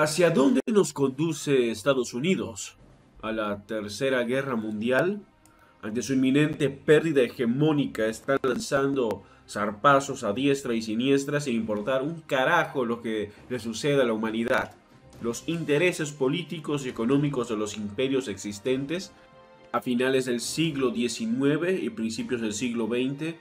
¿Hacia dónde nos conduce Estados Unidos? ¿A la Tercera Guerra Mundial? Ante su inminente pérdida hegemónica, está lanzando zarpazos a diestra y siniestra sin importar un carajo lo que le suceda a la humanidad. Los intereses políticos y económicos de los imperios existentes a finales del siglo XIX y principios del siglo XX,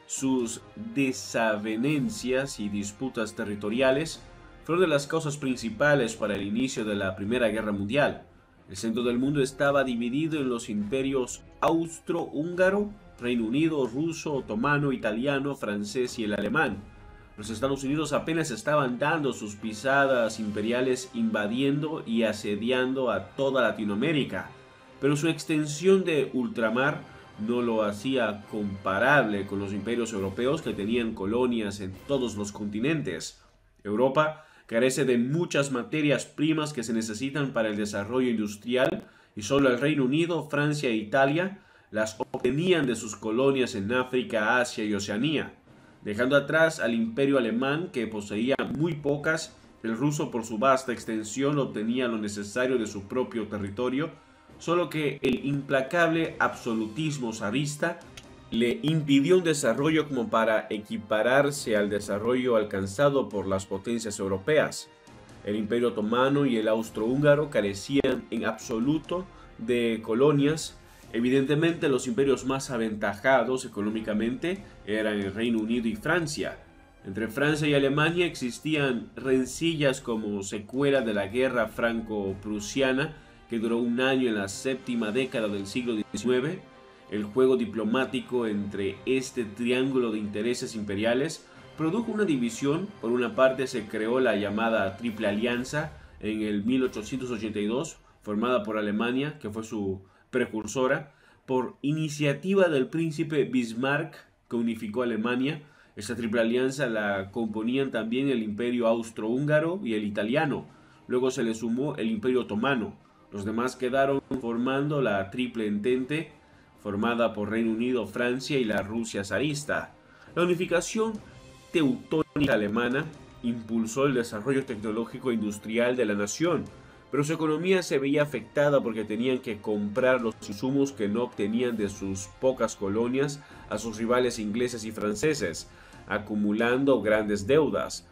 sus desavenencias y disputas territoriales fueron de las causas principales para el inicio de la Primera Guerra Mundial. El centro del mundo estaba dividido en los imperios austro-húngaro, Reino Unido, ruso, otomano, italiano, francés y el alemán. Los Estados Unidos apenas estaban dando sus pisadas imperiales invadiendo y asediando a toda Latinoamérica, pero su extensión de ultramar no lo hacía comparable con los imperios europeos que tenían colonias en todos los continentes. Europa carece de muchas materias primas que se necesitan para el desarrollo industrial y solo el Reino Unido, Francia e Italia las obtenían de sus colonias en África, Asia y Oceanía. Dejando atrás al imperio alemán que poseía muy pocas, el ruso por su vasta extensión obtenía lo necesario de su propio territorio, solo que el implacable absolutismo zarista le impidió un desarrollo como para equipararse al desarrollo alcanzado por las potencias europeas. El Imperio Otomano y el Austrohúngaro carecían en absoluto de colonias. Evidentemente, los imperios más aventajados económicamente eran el Reino Unido y Francia. Entre Francia y Alemania existían rencillas como secuela de la guerra franco-prusiana que duró un año en la séptima década del siglo XIX. El juego diplomático entre este triángulo de intereses imperiales produjo una división. Por una parte se creó la llamada Triple Alianza en el 1882, formada por Alemania, que fue su precursora, por iniciativa del príncipe Bismarck, que unificó Alemania. Esta Triple Alianza la componían también el Imperio Austrohúngaro y el Italiano. Luego se le sumó el Imperio Otomano. Los demás quedaron formando la Triple Entente, formada por Reino Unido, Francia y la Rusia zarista. La unificación teutónica alemana impulsó el desarrollo tecnológico e industrial de la nación, pero su economía se veía afectada porque tenían que comprar los insumos que no obtenían de sus pocas colonias a sus rivales ingleses y franceses, acumulando grandes deudas.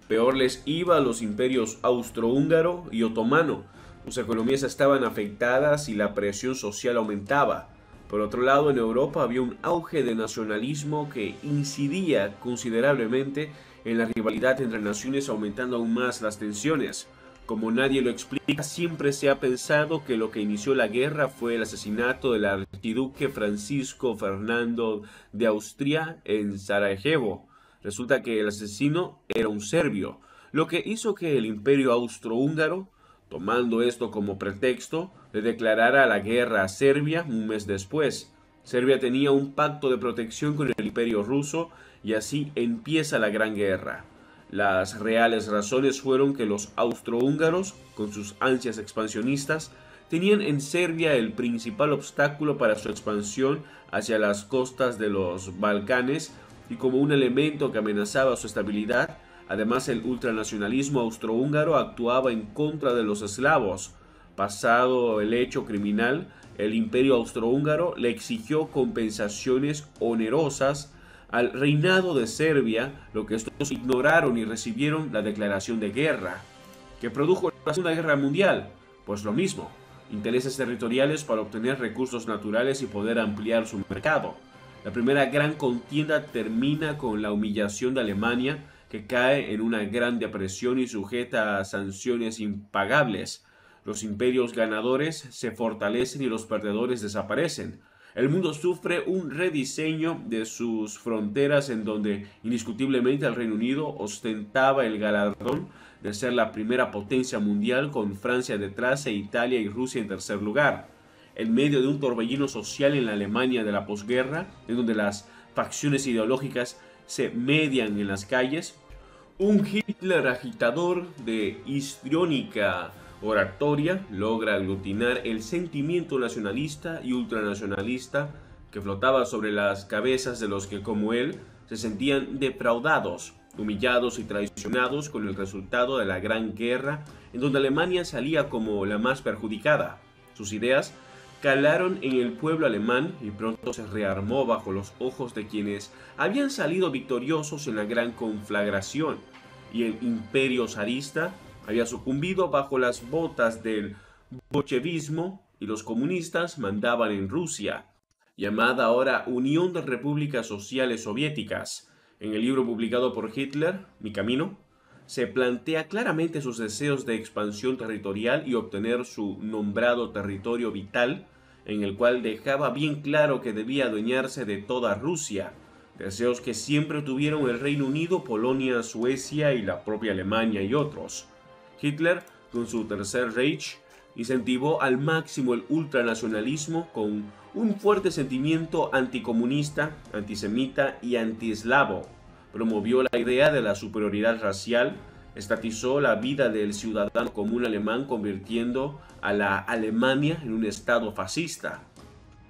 Peor les iba a los imperios austrohúngaro y otomano. Sus economías estaban afectadas y la presión social aumentaba. Por otro lado, en Europa había un auge de nacionalismo que incidía considerablemente en la rivalidad entre naciones, aumentando aún más las tensiones. Como nadie lo explica, siempre se ha pensado que lo que inició la guerra fue el asesinato del archiduque Francisco Fernando de Austria en Sarajevo. Resulta que el asesino era un serbio, lo que hizo que el imperio austrohúngaro, tomando esto como pretexto, le declarara la guerra a Serbia un mes después. Serbia tenía un pacto de protección con el imperio ruso y así empieza la Gran Guerra. Las reales razones fueron que los austrohúngaros, con sus ansias expansionistas, tenían en Serbia el principal obstáculo para su expansión hacia las costas de los Balcanes y como un elemento que amenazaba su estabilidad. Además, el ultranacionalismo austrohúngaro actuaba en contra de los eslavos. Pasado el hecho criminal, el imperio austrohúngaro le exigió compensaciones onerosas al reinado de Serbia, lo que estos ignoraron y recibieron la declaración de guerra. ¿Qué produjo la Segunda Guerra Mundial? Pues lo mismo, intereses territoriales para obtener recursos naturales y poder ampliar su mercado. La primera gran contienda termina con la humillación de Alemania, que cae en una gran depresión y sujeta a sanciones impagables. Los imperios ganadores se fortalecen y los perdedores desaparecen. El mundo sufre un rediseño de sus fronteras en donde indiscutiblemente el Reino Unido ostentaba el galardón de ser la primera potencia mundial, con Francia detrás e Italia y Rusia en tercer lugar. En medio de un torbellino social en la Alemania de la posguerra, en donde las facciones ideológicas se median en las calles, un Hitler agitador de histriónica oratoria logra aglutinar el sentimiento nacionalista y ultranacionalista que flotaba sobre las cabezas de los que, como él, se sentían defraudados, humillados y traicionados con el resultado de la Gran Guerra en donde Alemania salía como la más perjudicada. Sus ideas calaron en el pueblo alemán y pronto se rearmó bajo los ojos de quienes habían salido victoriosos en la gran conflagración, y el imperio zarista había sucumbido bajo las botas del bolchevismo y los comunistas mandaban en Rusia, llamada ahora Unión de Repúblicas Sociales Soviéticas. En el libro publicado por Hitler, Mi Camino, se plantea claramente sus deseos de expansión territorial y obtener su nombrado territorio vital, en el cual dejaba bien claro que debía adueñarse de toda Rusia, deseos que siempre tuvieron el Reino Unido, Polonia, Suecia y la propia Alemania y otros. Hitler, con su Tercer Reich, incentivó al máximo el ultranacionalismo con un fuerte sentimiento anticomunista, antisemita y antieslavo. Promovió la idea de la superioridad racial, estatizó la vida del ciudadano común alemán, convirtiendo a la Alemania en un estado fascista.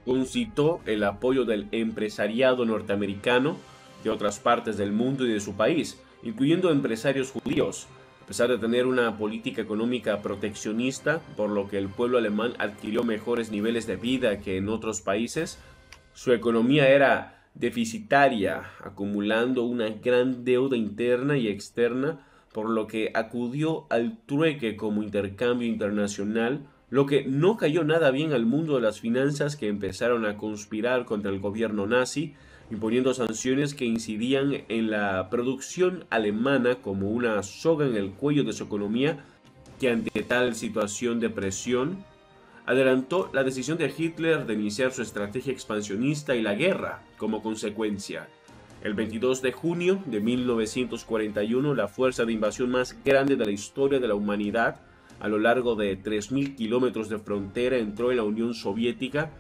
Concitó el apoyo del empresariado norteamericano de otras partes del mundo y de su país, incluyendo empresarios judíos, a pesar de tener una política económica proteccionista, por lo que el pueblo alemán adquirió mejores niveles de vida que en otros países. Su economía era deficitaria, acumulando una gran deuda interna y externa, por lo que acudió al trueque como intercambio internacional, lo que no cayó nada bien al mundo de las finanzas, que empezaron a conspirar contra el gobierno nazi, imponiendo sanciones que incidían en la producción alemana como una soga en el cuello de su economía, que ante tal situación de presión adelantó la decisión de Hitler de iniciar su estrategia expansionista y la guerra como consecuencia. El 22 de junio de 1941, la fuerza de invasión más grande de la historia de la humanidad, a lo largo de 3.000 kilómetros de frontera, entró en la Unión Soviética,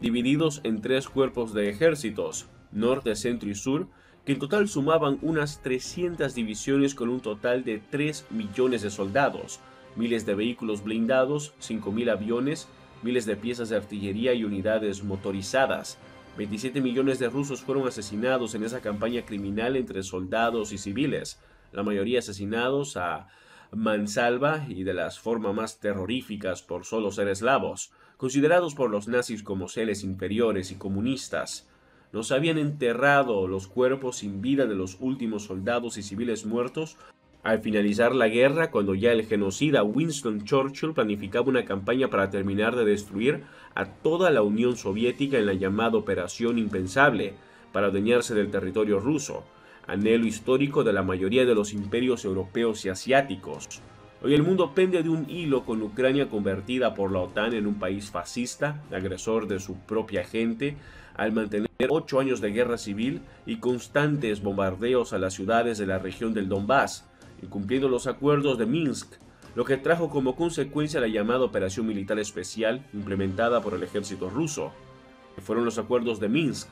divididos en 3 cuerpos de ejércitos, norte, centro y sur, que en total sumaban unas 300 divisiones con un total de 3 millones de soldados, miles de vehículos blindados, 5.000 aviones, miles de piezas de artillería y unidades motorizadas. 27 millones de rusos fueron asesinados en esa campaña criminal entre soldados y civiles, la mayoría asesinados a mansalva y de las formas más terroríficas por solo ser eslavos, considerados por los nazis como seres inferiores y comunistas. Nos habían enterrado los cuerpos sin vida de los últimos soldados y civiles muertos al finalizar la guerra, cuando ya el genocida Winston Churchill planificaba una campaña para terminar de destruir a toda la Unión Soviética en la llamada Operación Impensable, para adueñarse del territorio ruso, anhelo histórico de la mayoría de los imperios europeos y asiáticos. Hoy el mundo pende de un hilo, con Ucrania convertida por la OTAN en un país fascista, agresor de su propia gente, al mantener 8 años de guerra civil y constantes bombardeos a las ciudades de la región del Donbass, incumpliendo los acuerdos de Minsk, lo que trajo como consecuencia la llamada Operación Militar Especial implementada por el ejército ruso, que fueron los acuerdos de Minsk.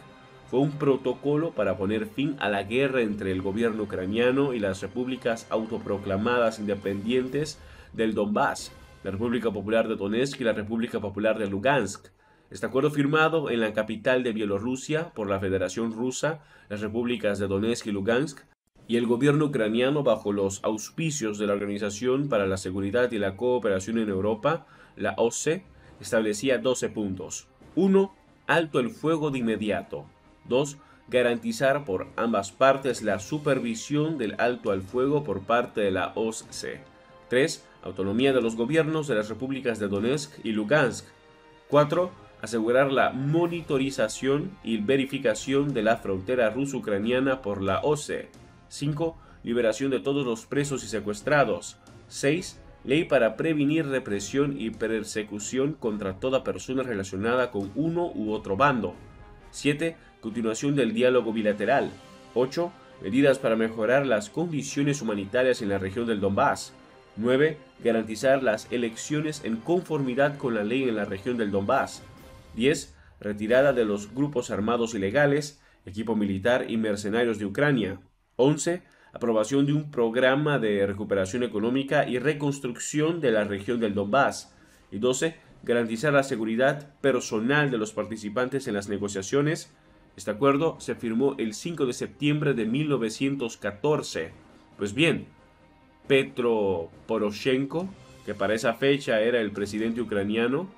Fue un protocolo para poner fin a la guerra entre el gobierno ucraniano y las repúblicas autoproclamadas independientes del Donbass, la República Popular de Donetsk y la República Popular de Lugansk. Este acuerdo, firmado en la capital de Bielorrusia por la Federación Rusa, las repúblicas de Donetsk y Lugansk, y el gobierno ucraniano, bajo los auspicios de la Organización para la Seguridad y la Cooperación en Europa, la OSCE, establecía 12 puntos. 1. Alto el fuego de inmediato. 2. Garantizar por ambas partes la supervisión del alto al fuego por parte de la OSCE. 3. Autonomía de los gobiernos de las repúblicas de Donetsk y Lugansk. 4. Asegurar la monitorización y verificación de la frontera ruso-ucraniana por la OSCE. 5. Liberación de todos los presos y secuestrados. 6. Ley para prevenir represión y persecución contra toda persona relacionada con uno u otro bando. 7. Continuación del diálogo bilateral. 8. Medidas para mejorar las condiciones humanitarias en la región del Donbass. 9. Garantizar las elecciones en conformidad con la ley en la región del Donbass. 10. Retirada de los grupos armados ilegales, equipo militar y mercenarios de Ucrania. 11. Aprobación de un programa de recuperación económica y reconstrucción de la región del Donbass. Y 12. Garantizar la seguridad personal de los participantes en las negociaciones. Este acuerdo se firmó el 5 de septiembre de 1914. Pues bien, Petro Poroshenko que para esa fecha era el presidente ucraniano,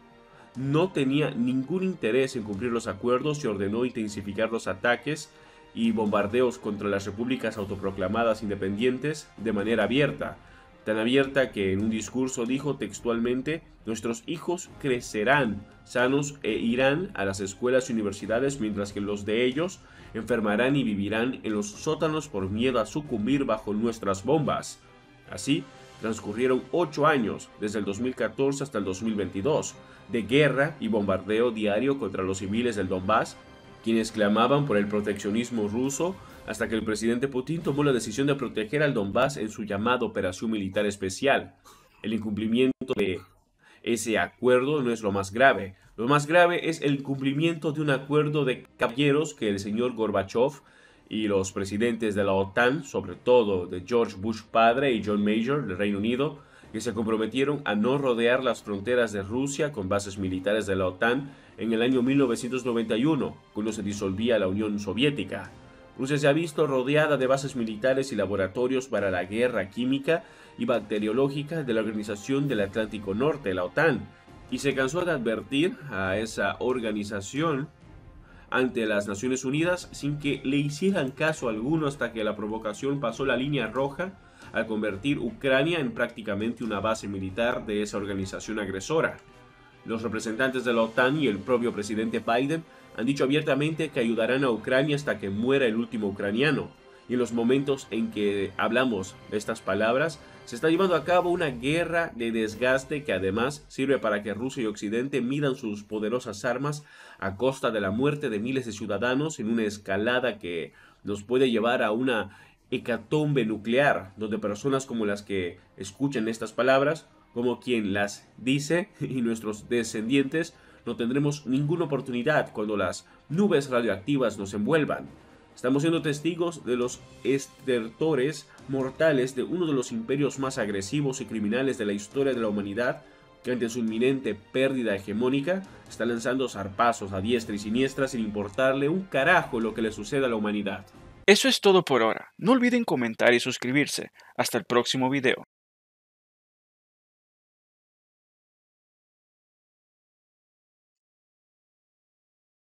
no tenía ningún interés en cumplir los acuerdos y ordenó intensificar los ataques y bombardeos contra las repúblicas autoproclamadas independientes de manera abierta, tan abierta que en un discurso dijo textualmente: nuestros hijos crecerán sanos e irán a las escuelas y universidades, mientras que los de ellos enfermarán y vivirán en los sótanos por miedo a sucumbir bajo nuestras bombas. Así, transcurrieron 8 años, desde el 2014 hasta el 2022, de guerra y bombardeo diario contra los civiles del Donbass, quienes clamaban por el proteccionismo ruso, hasta que el presidente Putin tomó la decisión de proteger al Donbass en su llamada Operación Militar Especial. El incumplimiento de ese acuerdo no es lo más grave. Lo más grave es el incumplimiento de un acuerdo de caballeros que el señor Gorbachev y los presidentes de la OTAN, sobre todo de George Bush padre y John Major del Reino Unido, que se comprometieron a no rodear las fronteras de Rusia con bases militares de la OTAN en el año 1991, cuando se disolvía la Unión Soviética. Rusia se ha visto rodeada de bases militares y laboratorios para la guerra química y bacteriológica de la Organización del Atlántico Norte, la OTAN, y se cansó de advertir a esa organización ante las Naciones Unidas sin que le hicieran caso alguno, hasta que la provocación pasó la línea roja al convertir Ucrania en prácticamente una base militar de esa organización agresora. Los representantes de la OTAN y el propio presidente Biden han dicho abiertamente que ayudarán a Ucrania hasta que muera el último ucraniano. Y en los momentos en que hablamos de estas palabras, se está llevando a cabo una guerra de desgaste que además sirve para que Rusia y Occidente midan sus poderosas armas a costa de la muerte de miles de ciudadanos, en una escalada que nos puede llevar a una hecatombe nuclear, donde personas como las que escuchan estas palabras, como quien las dice, y nuestros descendientes, no tendremos ninguna oportunidad cuando las nubes radioactivas nos envuelvan. Estamos siendo testigos de los estertores mortales de uno de los imperios más agresivos y criminales de la historia de la humanidad, que ante su inminente pérdida hegemónica está lanzando zarpazos a diestra y siniestra sin importarle un carajo lo que le suceda a la humanidad. Eso es todo por ahora. No olviden comentar y suscribirse. Hasta el próximo video.